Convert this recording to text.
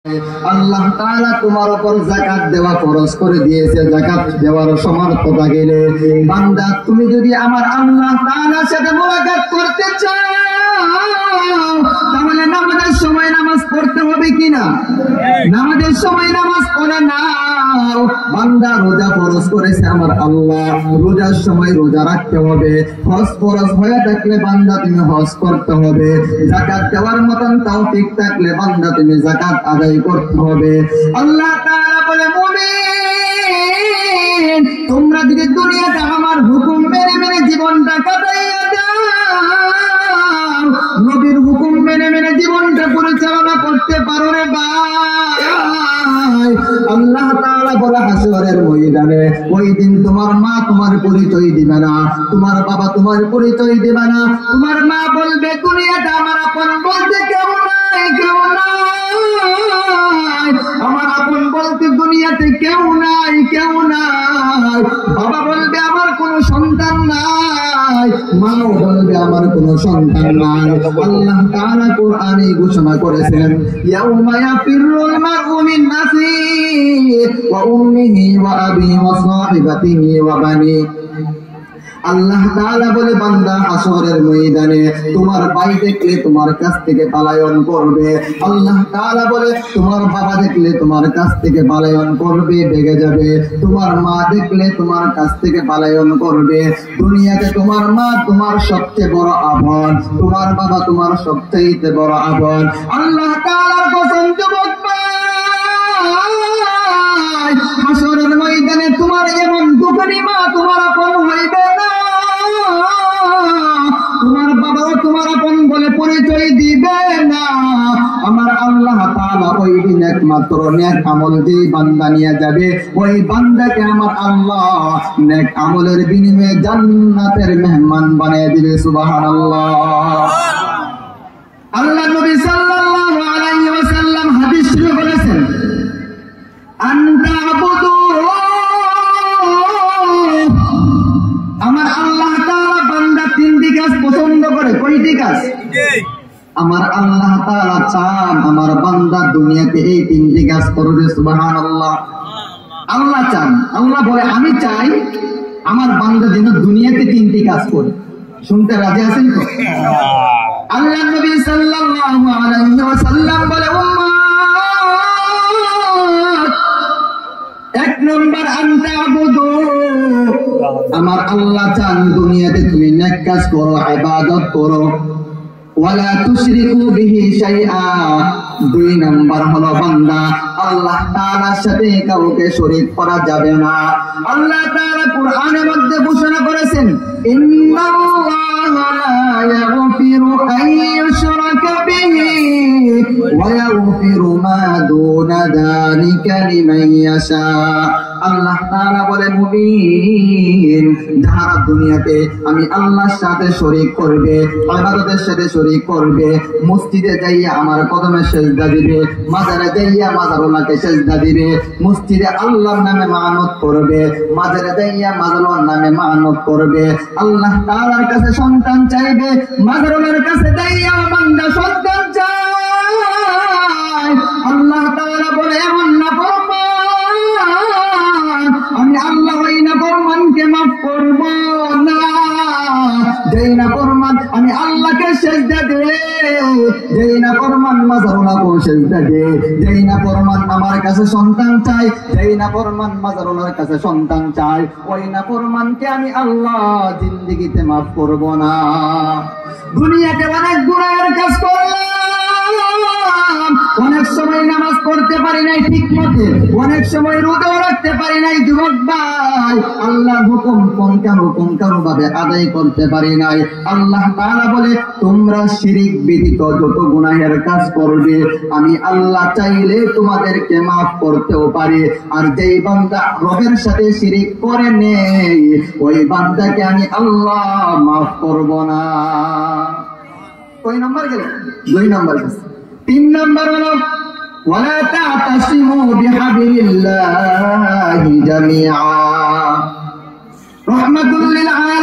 আল্লাহ তাআলা তোমার উপর যাকাত দেওয়া ফরজ করে দিয়েছে। যাকাত দেওয়ার সমর্থতা গেলে বান্দা, তুমি যদি আমার আল্লাহ তাআলার সাথে মুলাকাত করতে চাও তাহলে নামাজের সময় নামাজ পড়তে হবে কিনা? নামাজের সময় নামাজ পড়ে নাও। বান্দা, রোজা ফরজ করেছে আমার আল্লাহ, রোজার সময় রোজা রাখতে হবে। হজ ফরজ হয়ে থাকলে বান্দা তুমি হজ করতে হবে। যাকাত দেওয়ার মতন তৌফিক থাকলে বান্দা তুমি যাকাত আদায় করতে হবে। আল্লাহ তাআলা বলে, মুমিন তোমরা যদি দুনিয়াতে আমার হুকুম মেনে মেনে জীবনটা কাটাইয়া দাও, নবীর হুকুম মেনে মেনে জীবনটা পরিচালনা করতে পারো রে ভাই, আল্লাহ তাআলা বলে হাসরের ময়দানে ওই দিন তোমার মা তোমার পরিচয় দিবে না, তোমার বাবা তোমার পরিচয় দিবে না। তোমার মা বলবে, দুনিয়াতে আমার আপন বলতে কেউ নাই, কেউ নাই, আমার আপন বলতে দুনিয়াতে কেউ নাই, কেউ নাই। বাবা বলবে, আমার কোনো সন্তান নাই, মাও বলবে, আমার কোনো সন্তান নাই। আল্লাহ তাআলা কোরআনে ঘোষণা করেছেন, ইয়াউমা ইয়াফিরুল মারউ মিন আখিহি ওয়া উম্মিহি ওয়া আবিহি ওয়া সাহিবাতিহি ওয়া বানি। আল্লাহ তাআলা বলে, বান্দা হাসরের ময়দানে তোমার ভাই দেখলে তোমার কাছ থেকে পলায়ন করবে। আল্লাহ তাআলা বলে, তোমার বাবা দেখলে তোমার কাছ থেকে পলায়ন করবে, ভেগে যাবে। তোমার মা দেখলে তোমার কাছ থেকে পলায়ন করবে। দুনিয়াতে তোমার মা তোমার সবচেয়ে বড় আপন, তোমার বাবা তোমার সবচেয়ে বড় আপন। আল্লাহ তাআলার কসম, যুবক ভাই, হাসরের ময়দানে তোমার এমন দুঃখী মা তোমার আপন হইবে না, তোমার বাবাও তোমার আপন বলে পরিচয় দিবে না। আমার আল্লাহ তাআলা ওই দিন একমাত্র নেক আমল দিয়ে বান্দা নিয়ে যাবে, ওই বান্দাকে আমার আল্লাহ নেক আমলের বিনিময়ে জান্নাতের মেহমান বানিয়ে দিবে। সুবহানাল্লাহ। আল্লাহ নবী সাল্লাল্লাহু আলাইহি ওয়াসাল্লাম হাদিস শরীফে বলেছেন, আনতা আবুদু, আমার আল্লাহ তাআলা বান্দা তিনটি কাজ পছন্দ করে। কয়টি কাজ? আমার আল্লাহ তাআলা চান আমার বান্দা দুনিয়াতে এই তিনটি কাজ করবে। সুবহানাল্লাহ। আল্লাহ চান, আল্লাহ বলে, আমি চাই আমার বান্দা যেন দুনিয়াতে তিনটি কাজ করে। শুনতে রাজি আছেন তো? আল্লাহ নবী সাল্লাল্লাহু আলাইহি ওয়াসাল্লাম বলে, এক নম্বর, আনতা আবুদু, আমার আল্লাহ চান দুনিয়াতে তুমি নেক কাজ করো, ইবাদত করো, ওয়ালা তুশরিকু বিহি শাইআ। দুই নম্বর হলো বান্দা আল্লাহ তাআলার সাথে কাউকে শরীক করা যাবে না। আল্লাহ তাআলা কোরআনের মধ্যে ঘোষণা করেছেন, ইন্নাল্লাহা লা ইয়াগফিরু আন ইউশরাকা বিহি ওয়া ইয়াগফিরু মা দুনা যালিকা লিমান ইয়াশা। আল্লাহ তাআলা বলে, মুমিন যারা দুনিয়াতে আমি আল্লাহর সাথে শরীক করবে, ইবাদতের সাথে শরীক করবে, মসজিদে যাইয়া আমার কদমে সেজদা দিবে, মাজারে যাইয়া মাজারওয়ালাকে সেজদা দিবে, মসজিদে আল্লাহর নামে মানত করবে, মাজারে যাইয়া মাজারওয়ালার নামে মানত করবে, আল্লাহ তাআলার কাছে সন্তান চাইবে, মাজারওয়ালার কাছে যাইয়া বান্দা সন্তান চায়। আল্লাহ তাআলা বলে, এমন না আমি আল্লাহ ওই নাফরমানকে মাফ করব না। যেই নাফরমান আমি আল্লাহকে সেজদা দে, যেই নাফরমান মাজারওয়ালাকে সেজদা দে, যেই নাফরমান আমার কাছে সন্তান চাই, যেই নাফরমান মাজারওয়ালার কাছে সন্তান চাই, ওই নাফরমানকে আমি আল্লাহ জিন্দেগিতে মাফ করব না। দুনিয়াতে অনেক গুনাহের কাজ করলাম, অনেক সময় নামাজ পড়তে পারি নাই ঠিক মতে, অনেক সময় রোজাও রাখতে পারি নাই। যুবক ভাই, আল্লাহর হুকুম কোন ভাবে আদায় করতে পারি নাই। আল্লাহ তাআলা বলে, তোমরা শিরিক ব্যতীত যত গুনাহের কাজ করবে আমি আল্লাহ চাইলে তোমাদেরকে মাফ করতেও পারি। আর যেই বান্দা রবের সাথে শিরিক করে নেই, ওই বান্দাকে আমি আল্লাহ মাফ করব না। কয় নাম্বার গেল? 2 নাম্বার গেছে। 3 নাম্বার হলো, ওয়ালা তা'তাসিমু বিহাবিলিল্লাহি জামিআ। রাহমাতুল লিল আলামিন।